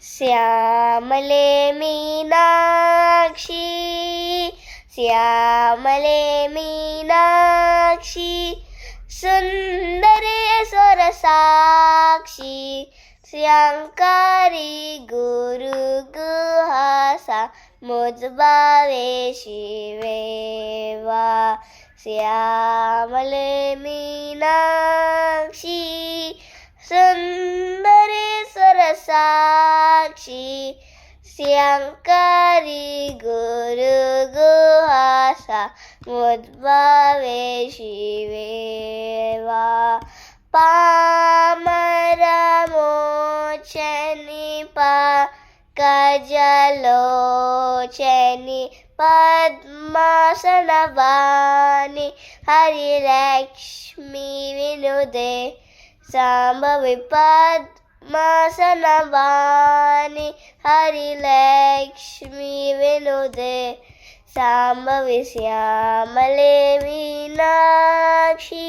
श्यामले Meenakshi श्यामले Meenakshi सुन्दरे स्वरसाक्षी श्रियङ्कारी गुरुगुहासा मुद्भावे शिवेवा श्यामले Meenakshi सुन्दरे सरसाक्षी श्रियङ्कारी गुरुगुहासा मुद्भावे शिवेवा पामरमोचनि कजलोचनि पद्मासनवानि Harilakshmi विनुदे Shambhavi पद्मासनवानि Harilakshmi विनुदे Shambhavi श्यामले Meenakshi.